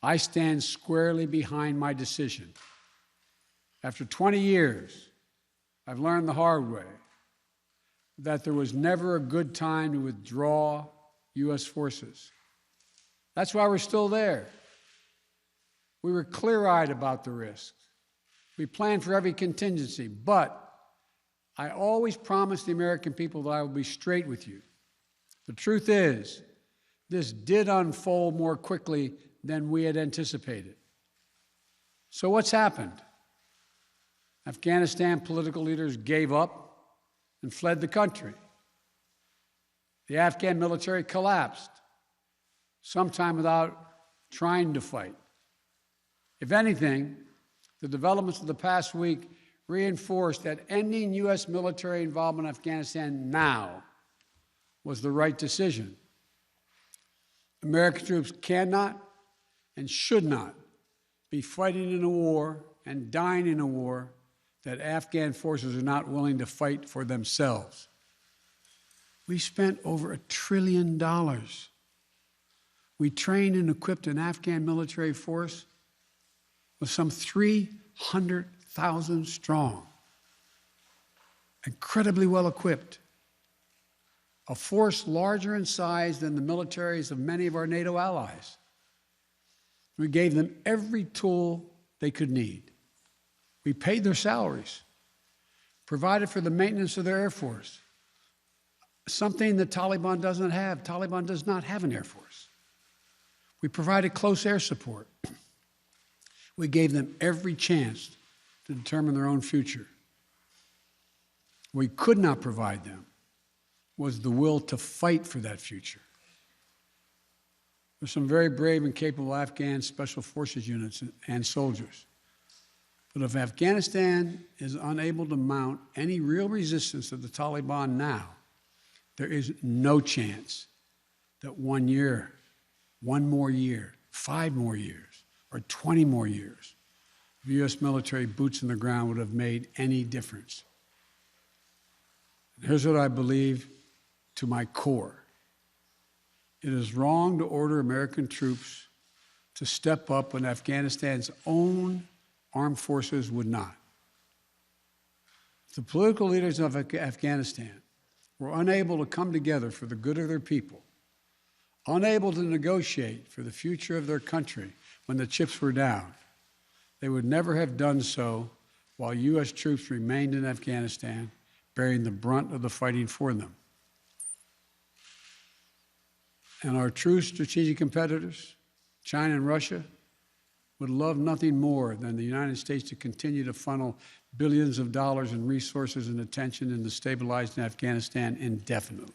I stand squarely behind my decision. After 20 years, I've learned the hard way that there was never a good time to withdraw U.S. forces. That's why we're still there. We were clear-eyed about the risks. We planned for every contingency, but I always promised the American people that I would be straight with you. The truth is, this did unfold more quickly than we had anticipated. So what's happened? Afghanistan political leaders gave up and fled the country. The Afghan military collapsed, sometime without trying to fight. If anything, the developments of the past week reinforced that ending U.S. military involvement in Afghanistan now was the right decision. American troops cannot and should not be fighting in a war and dying in a war that Afghan forces are not willing to fight for themselves. We spent over $1 trillion. We trained and equipped an Afghan military force with some 300,000 strong, incredibly well equipped, a force larger in size than the militaries of many of our NATO allies. We gave them every tool they could need. We paid their salaries, provided for the maintenance of their Air Force, something the Taliban doesn't have. Taliban does not have an Air Force. We provided close air support. We gave them every chance to determine their own future. What we could not provide them was the will to fight for that future. There's some very brave and capable Afghan special forces units and soldiers. But if Afghanistan is unable to mount any real resistance to the Taliban now, there is no chance that 1 year, 1 more year, 5 more years, or 20 more years of U.S. military boots on the ground would have made any difference. And here's what I believe to my core. It is wrong to order American troops to step up when Afghanistan's own armed forces would not. The political leaders of Afghanistan were unable to come together for the good of their people, unable to negotiate for the future of their country when the chips were down. They would never have done so while U.S. troops remained in Afghanistan, bearing the brunt of the fighting for them. And our true strategic competitors, China and Russia, would love nothing more than the United States to continue to funnel billions of dollars in resources and attention into stabilizing Afghanistan indefinitely.